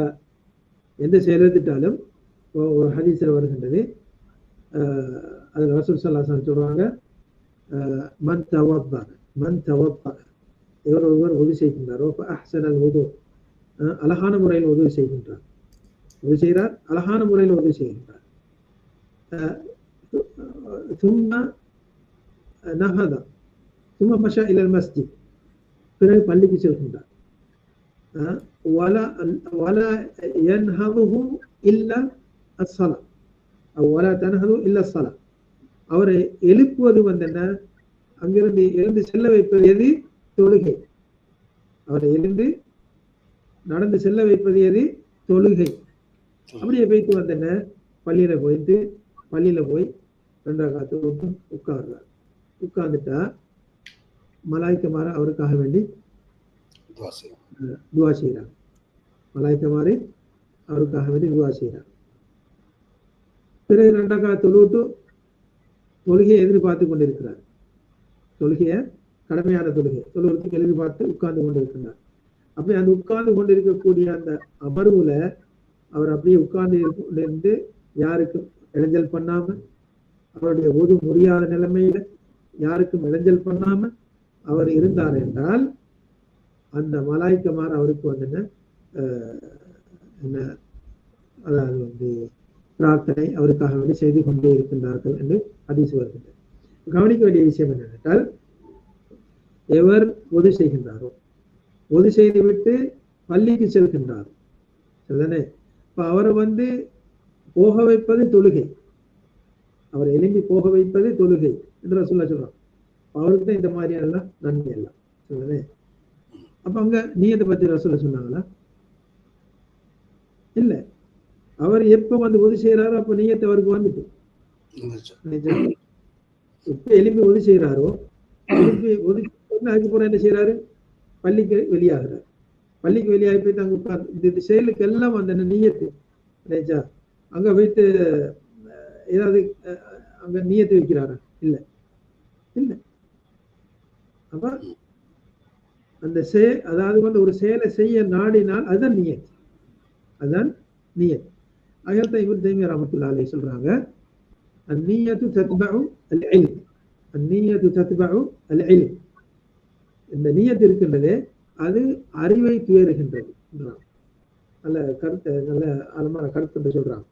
எந்த செயலிட்டாலும் ஒரு ஹதீஸ்ல வருகின்றது. அதுல ரசூல் ஸல்லல்லாஹு அலைஹி வஸல்லம் சொல்றாங்க மன் தவப்பா எவர் ஒருவர் உது செய்கின்றாரோ அஹ்ஸனல் வுது அழகான முறையில் உதவி செய்கின்றார். உதவி செய்கிறார் அழகான முறையில் உதவி செய்கின்றார். ثم نهض ثم مشى الى المسجد பிறகு பள்ளிக்கு செல்கின்றார். ولا ينهضه الا الصلاه او ولا تنهض الا الصلاه அவரை எழுப்புவது வந்து என்ன அங்கிருந்து எழுந்து செல்ல வைப்பது எது தொழுகை. அவரை எழுந்து நடந்து செல்ல வைப்பது எது தொழுகை. அப்படியே போயிட்டு வந்து என்ன பள்ளியில போய் 2 ரக்காத் தொழுது உட்கார்றார். உட்கார்ந்துட்டா மலாய்க்கமார அவருக்காக வேண்டி துவா செய்யறாங்க. மலாய்க்கமாரி அவருக்காக வேண்டி துவா செய்யறாங்க. பிறகு 2 ரக்காத் தொழுது தொழுகையை எதிர்பார்த்து கொண்டிருக்கிறார். தொழுகைய கடமையான தொழுகிறதுக்கு எதிர்பார்த்து உட்கார்ந்து கொண்டிருக்கிறார். அப்படி அந்த உட்கார்ந்து கொண்டிருக்கக்கூடிய அந்த அமர்வுல அவர் அப்படியே உட்கார்ந்து இருந்து யாருக்கும் இடைஞ்சல் பண்ணாம அவருடைய உது முடியாத நிலைமையில யாருக்கும் இடைஞ்சல் பண்ணாம அவர் இருந்தார் என்றால் அந்த மலாய்க்கமார் அவருக்கு வந்து என்ன அதாவது வந்து பிரார்த்தனை அவருக்காக வேண்டி செய்து கொண்டே இருக்கின்றார்கள் என்று ஹதீஸ் வருகின்றது. கவனிக்க வேண்டிய விஷயம் என்னவென்றால் எவர் உதவி செய்கின்றாரோ உதவி செய்து விட்டு பள்ளிக்கு செல்கின்றாரோ சரிதானே. இப்ப அவரை வந்து போக வைப்பது தொழுகை, அவர் எழும்பி போக வைப்பது தொழுகை என்று ரசூலுல்லாஹ் சொல்றான். அவருக்கு தான் இந்த மாதிரியான நன்மை எல்லாம் சொல்லுது. அப்ப அங்க நியத்தை பத்தி ரசூலுல்லாஹ் சொன்னாங்களா? இல்ல. அவர் எப்ப வந்து உதவி செய்யறாரோ அப்ப நியத்தை அவருக்கு வந்துட்டு எப்ப எழுப்பி உதவி செய்யறாரோ எழுப்பி உதவி அதுக்கப்புறம் என்ன செய்யறாரு? பள்ளிக்கு வெளியாகிறார். பள்ளிக்கு வெளியாகி போய் அங்க உட்கார்ந்து இந்த செயலுக்கு எல்லாம் அந்த நியத்து நினைச்சா அங்க வைத்து ஏதாவது அங்க நியத்து வைக்கிறாரா? இல்ல இல்ல. அப்ப அந்த அதாவது வந்து ஒரு செயலை செய்ய நாடினால் அதுதான் நியத், அதுதான் நியத். அதைத்தான் இப்னு தைமிய்யா ரஹ்மத்துல்லாஹி அலைஹி சொல்றாங்க, அந்நியத்து தத்பஉ அல்-இல்ம், அந்நியத்து தத்பஉ அல்-இல்ம். இந்த நியத் இருக்கின்றதே அது அறிவை துயருகின்றது. நல்ல கருத்து, நல்ல ஆழமான கருத்து சொல்றாங்க.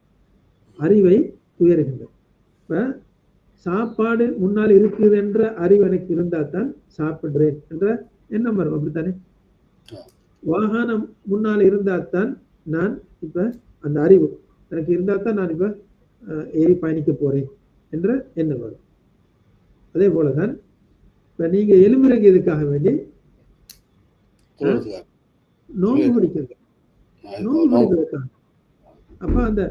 அறிவை துயருகின்றது. இப்ப சாப்பாடு முன்னால் இருக்குது என்ற அறிவு எனக்கு இருந்தா தான் சாப்பிடுறேன் என்ற எண்ணம் வரும், அப்படித்தானே? வாகனம் முன்னால் இருந்தா தான் நான் இப்ப அந்த அறிவு எனக்கு இருந்தா தான் நான் இப்ப ஏறி பயணிக்க போறேன் என்ற எண்ணம் வரும். அதே போலதான் இப்ப நீங்க எலும்புறங்க எதுக்காக வேண்டி நோம்பு பிடிக்கிறது, நோம்பு பிடிக்கிறதுக்காக. அப்ப அந்த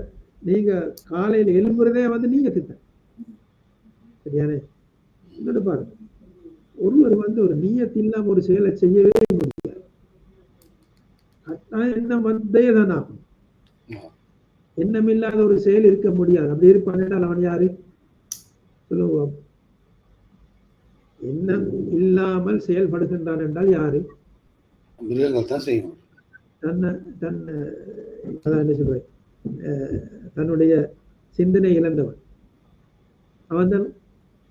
நீங்க காலையில எழும்புறதே வந்து நீங்க திட்டம் சரியானே. இன்னொரு பாருங்க, ஒருவர் வந்து ஒரு நீயத்து இல்லாம ஒரு செயலை செய்யவே முடியாது. கட்டாயம் எண்ணம் வந்தே தான் ஆகும். எண்ணம் இல்லாத ஒரு செயல் இருக்க முடியாது. அப்படி இருப்பான் என்றால் அவன் யாரு சொல்லுவோம்? எண்ணம் இல்லாமல் செயல்படுகின்றான் என்றால் யாரு? தன்னுடைய சிந்தனை இழந்தவன். அவன் தான்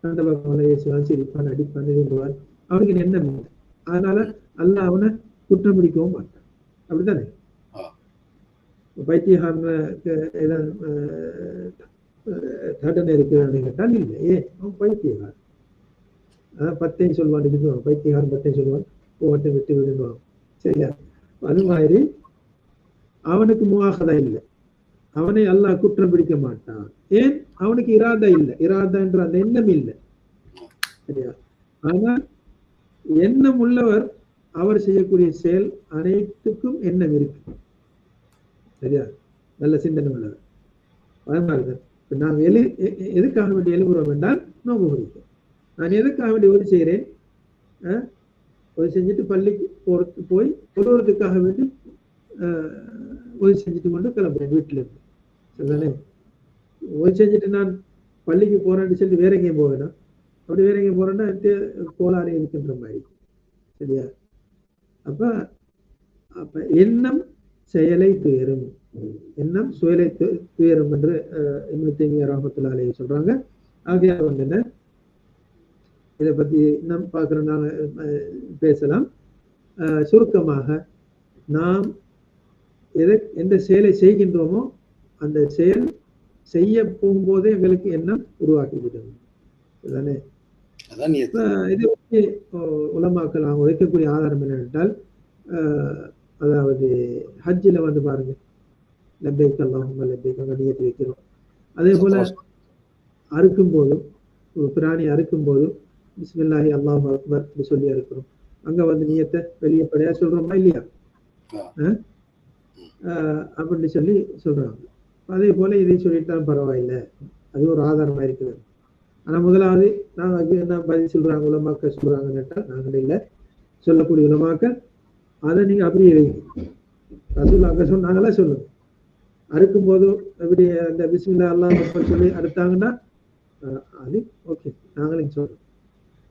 அந்த பக்கம் சிரிப்பான், அடிப்பான், எழுதுவான். அவனுக்கு எண்ணம் இல்லை. அதனால அல்லாஹ் அவனை குற்றம் பிடிக்கவும் மாட்டான். அப்படித்தானே? பைத்தியகாரனுக்கு ஏதாவது தண்டனை இருக்கிறான்னு கேட்டால் இல்லை. அவன் பைத்தியகாரன். அதான் 10 சொல்லுவான், பைத்தியகாரன் 10 சொல்லுவான், போட்டு விட்டு விடுவான். சரியா? அது மாதிரி அவனுக்கு முஆஹதா இல்லை, அவனை அல்லாஹ் குற்றம் பிடிக்க மாட்டான். ஏன்? அவனுக்கு இராதா இல்லை, இராதா என்ற அந்த எண்ணம் இல்லை. சரியா? ஆனால் எண்ணம் உள்ளவர் அவர் செய்யக்கூடிய செயல் அனைத்துக்கும் எண்ணம் இருக்கு. சரியா? நல்ல சிந்தனை உள்ளவர். அதனால்தான் நான் எதுக்காக வேண்டிய எழுப்புறோம் என்றால் நோம்பு பிடிக்கும். நான் எதுக்காக வேண்டிய உதவி செய்கிறேன்? உதவி செஞ்சுட்டு பள்ளிக்கு போய் தொழுவதற்காக வேண்டி உதவி செஞ்சுட்டு கொண்டு கிளம்புறேன் வீட்டுல இருந்து. சரிதானே? உதவி செஞ்சுட்டு நான் பள்ளிக்கு போறேன்னு சொல்லி வேற எங்கேயும் போவேனா? அப்படி வேற எங்கேயும் போறேன்னா கோளாறு இருக்கின்ற மாதிரி. சரியா? அப்ப எண்ணம் செயலை துயரும், எண்ணம் செயலை துயரும் என்று இப்னு தைமிய்யா ரஹ்மத்துல்லாஹி அலைஹி சொல்றாங்க. ஆகையால் வந்து என்ன, இதை பத்தி இன்னும் பார்க்குறோம், நாங்கள் பேசலாம். சுருக்கமாக நாம் எந்த செயலை செய்கின்றோமோ அந்த செயல் செய்ய போகும்போதே எங்களுக்கு எண்ணம் உருவாக்கிவிடும். அதுதானே? இதை பற்றி உலமாக்கள் அவங்க வைக்கக்கூடிய ஆதாரம் என்னவென்றால், அதாவது ஹஜ்ஜில் வந்து பாருங்க, லப்பைக் அல்லாஹும்ம லப்பைக் அங்கே நியத்து வைக்கிறோம். அதே போல அறுக்கும் போதும், ஒரு பிராணி அறுக்கும் போதும் பிஸ்மில்லாஹி அல்லாஹு அக்பர் சொல்லி அறுக்கிறோம். அங்க வந்து நியத்தை வெளியப்படையா சொல்றோமா இல்லையா? அப்படின்னு சொல்லி சொல்றாங்க. அதே போல இதை சொல்லிட்டாலும் பரவாயில்லை, அது ஒரு ஆதாரமா இருக்குது. ஆனா முதலாவது நாங்கள் என்ன பதில் சொல்றாங்க உலமாக்கள் சொல்றாங்கன்னு கேட்டால், நாங்கள் இல்லை, சொல்லக்கூடிய உலமாக்கள் அதை நீங்க அப்படியே வைங்க. ரசூல் அங்க சொன்னாங்களா சொல்லுங்க. அறுக்கும் போதும் எப்படி அந்த பிஸ்மில்லா அல்லாஹ் சொல்லி அறுத்தாங்கன்னா அது ஓகே, நாங்களும் சொல்றோம்.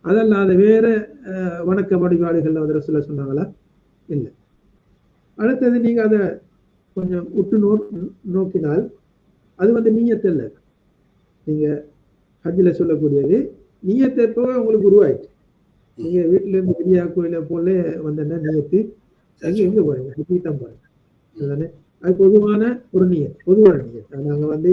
அதெல்லாம் அது வேற வணக்க வழிபாடுகள்ல வந்து ரசூலா சொன்னாங்களா? இல்லை. அடுத்தது நீங்க அதை கொஞ்சம் உற்று நோக்கினால் அது வந்து நீயத்து இல்லை. நீங்க ஹஜ்ஜில் சொல்லக்கூடியது நீயத்தை எப்போ உங்களுக்கு உருவாயிடுச்சு. நீங்க வீட்டுல இருந்து பெரியா கோயில போல வந்தேன்னா நீயத்து எங்க போறீங்க? ஹஜ்ஜி தான் போறீங்க. அதுதானே? அது பொதுவான ஒரு நீயத், பொதுவான நீயத். நாங்க வந்து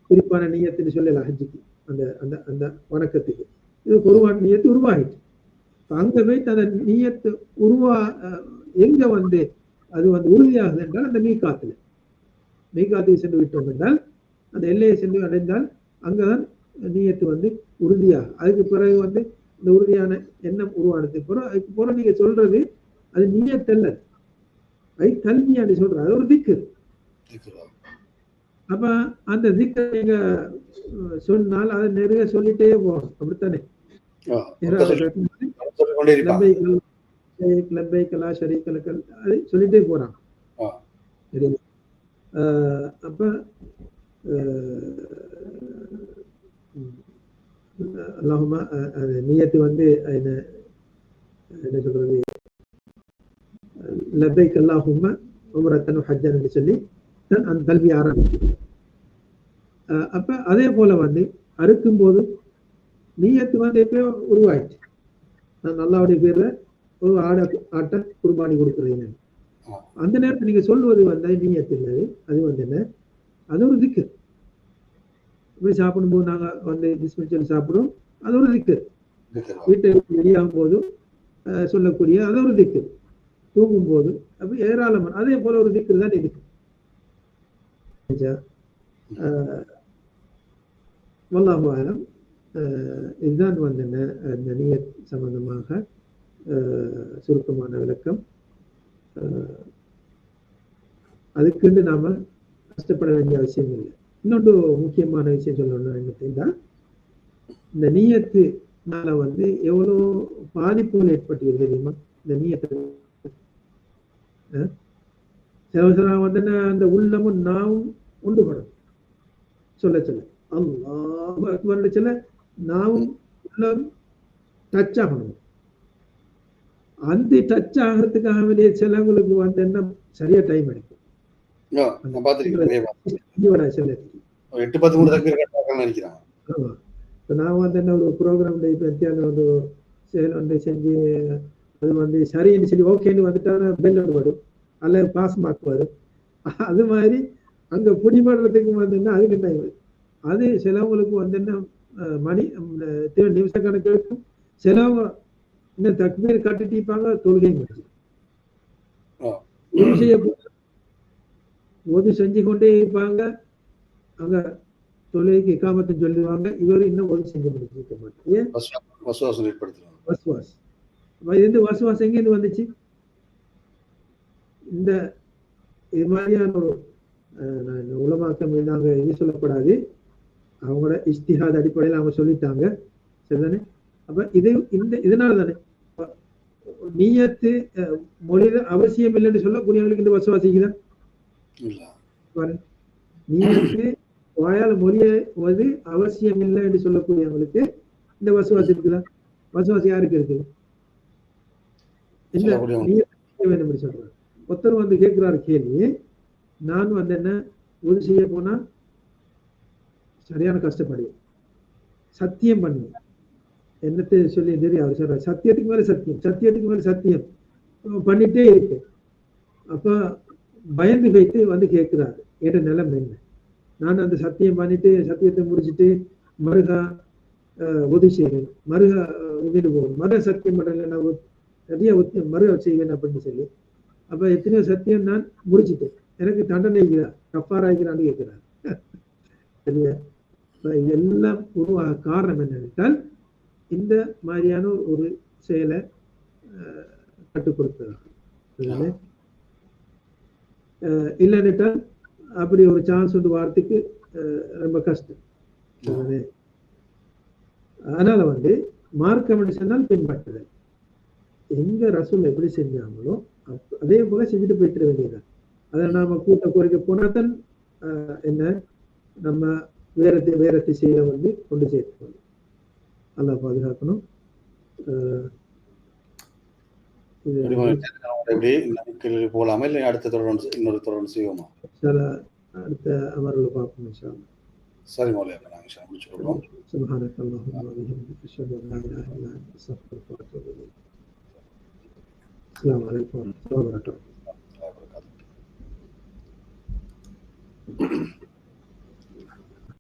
குறிப்பான நீயத்துன்னு சொல்லலாம் ஹஜ்ஜிக்கு, அந்த அந்த அந்த வணக்கத்துக்கு. இது பொதுவான நீயத்து உருவாயிடுச்சு. அங்க வைத்து அந்த நீயத்து எங்க வந்து அது வந்து உறுதியாகுது என்றால் அந்த மீகாத்துல. மீகாத்தை சென்று விட்டோம் என்றால் அந்த எல்லையை சென்று அடைந்தால் அங்கதான் நீயத்து வந்து உறுதியாக அதுக்கு பிறகு வந்து இந்த உறுதியான எண்ணம் உருவானதுக்கு பிறகு அதுக்கு பிறகு நீங்க சொல்றது அது நீயத்தல்ல, அது கல்வியான்னு சொல்றது, அது ஒரு திக்கு. அப்ப அந்த திக்கை நீங்க சொன்னால் அதை நிறைய சொல்லிட்டே போகணும், அப்படித்தானே? அது சொல்லிட்டே போறான். அப்ப அல்லாஹுமா நியத்து வந்து என்ன சொல்றது, லப்பைக் அல்லாஹும்ம உம்ரத்தன் ஹஜ்ஜன் சொல்லி அந்த கல்வி ஆரம்பிக்குது. அப்ப அதே போல வந்து அறுக்கும் போது நீயத்து வந்து எப்பயோ உருவாயிடுச்சு, நான் அல்லாஹ்வுடைய பேர்ல ஒரு ஆட்டை குர்பானி கொடுக்குறீங்க. அந்த நேரத்தில் நீங்க சொல்வது வந்து நீயத்து இல்லை, அது வந்து என்ன, அது ஒரு திக்ர். போய் சாப்பிடும்போது நாங்க வந்து பிஸ்மில் சாப்பிடுவோம், அது ஒரு திக்ர். வீட்டை வெளியாகும் போது சொல்லக்கூடிய அது ஒரு திக்ர். தூங்கும் போது அப்ப ஏராளமான அதே போல ஒரு திக்ர் தான் இருக்கு. வல்லாஹு அலம். இதுதான் வந்து என்ன இந்த நியத் சம்பந்தமாக சுருக்கமான விளக்கம். அதுக்குன்னு நாம கஷ்டப்பட வேண்டிய அவசியம் இல்லை. இன்னொன்று முக்கியமான விஷயம் சொல்லணும் என்னன்னா, இந்த நீயத்துனால வந்து எவ்வளவு பாதிப்புகள் ஏற்பட்டு தெரியுமா? இந்த நீயத்தை சில வந்து அந்த உள்ளமும் நாவும் ஒன்றுபடும். சொல்ல சொல்ல அல்லாஹ் அக்பர் சொல்ல நாவும் உள்ளம் டச் ஆகணும். அந்த டச் ஆகிறதுக்காக வேண்டிய சிலவங்களுக்கு வந்து என்ன சரியா டைம் எடுக்கும். நான் வந்து என்ன ஒரு ப்ரோக்ராம் ஒரு செயல் வந்து செஞ்சு அது வந்து சரின்னு சொல்லி ஓகேன்னு வந்துட்டா பெல் வரும், அல்ல பாஸ் மார்க் வரும். அது மாதிரி அங்க பிடிபடுறதுக்கு வந்து என்ன அதுக்கு டைம். அது சிலவங்களுக்கு வந்து என்ன மணி நிமிஷ கணக்கு இருக்கும். சிலவங்க இன்னும் தக்பீர் கட்டிட்டிப்பாங்க, தொழுகை ஓது செஞ்சு கொண்டே இருப்பாங்க. அங்க தொழுகைக்கு இக்காமத்தை சொல்லுவாங்க, இவரு இன்னும் ஓது செஞ்சு முடிச்சிருக்க மாட்டாங்க. ஏன்? வசுவாசம் எங்கேருந்து வந்துச்சு? இந்த இது மாதிரியான ஒரு உலமாக்கம் நாங்க இது சொல்லப்படாது, அவங்களோட இஸ்திஹாத் அடிப்படையில் அவங்க சொல்லிட்டாங்க, சரிதானே? அப்ப இது இதனால தானே நீயத்து மொழியில அவசியம் இல்லைன்னு சொல்லக்கூடியவங்களுக்கு இந்த வசுவாசிக்குதான். நீயத்து வாயால மொழிவது அவசியம் இல்லை என்று சொல்லக்கூடியவங்களுக்கு இந்த வசுவாசி இருக்குதான். வசுவாசி யாருக்கு இருக்குது? என்ன வேண்டும் என்று சொல்றாரு. ஒருத்தர் வந்து கேட்கிறாரு கேள்வி, நான் வந்து என்ன உதவி செய்ய போனா சரியான கஷ்டப்படுவேன், சத்தியம் பண்ணுவேன், என்னத்தை சொல்லி தெரியும். அவர் சொல்றாரு சத்தியத்துக்கு மேல சத்தியம், சத்தியத்துக்கு மேல சத்தியம் பண்ணிட்டே இருக்கு. அப்ப பயந்து வைத்து வந்து கேட்கிறாரு, என்ற நிலைமை என்ன? நான் அந்த சத்தியம் பண்ணிட்டு சத்தியத்தை முடிச்சுட்டு மருகா உதவி செய்வேன், மருகா உதவி போவேன், மருக சத்தியம் பண்றேன், நான் நிறைய மருக செய்வேன் அப்படின்னு சொல்லி. அப்ப எத்தனையோ சத்தியம் நான் முடிச்சுட்டேன், எனக்கு தண்டனை கஃபாராகிறான்னு கேட்கிறார். சரியா? எல்லாம் உருவாக காரணம் என்னவென்றால் இந்த மாதிரியான ஒரு செயலை கட்டுக் கொடுத்ததாக. இல்லைன்னுட்டால் அப்படி ஒரு சான்ஸ் வந்து வார்த்தைக்கு ரொம்ப கஷ்டம். அதனால வந்து மார்க்கம் சொன்னால் பின்பற்றுதல். எங்க ரசூல் எப்படி செஞ்சாங்களோ அதே போல செஞ்சுட்டு போயிட்டு வேண்டியதான். அதை நாம கூட்ட குறைக்க போனாதான் என்ன நம்ம வேற திசையில வந்து கொண்டு சேர்த்துக்கணும். நல்லா பாதுகாக்கணும். போலாமா இல்லை அடுத்த தொடர்ந்து இன்னொரு தொடர்ந்து செய்வோமா? அடுத்த அமர்வுல பார்ப்போம். சரி மௌலியா, நாங்கள் முடிச்சுக்கொள்வோம். சுப்ஹானக அல்லாஹும்ம வ பிஹம்திக அஷ்ஹது அன் லா இலாஹா இல்லா அன்த அஸ்தக்ஃபிருக வ அத்தூபு இலைக். அஸ்ஸலாமு அலைக்கும் வரஹ்மத்துல்லாஹி வ பரகாத்துஹு.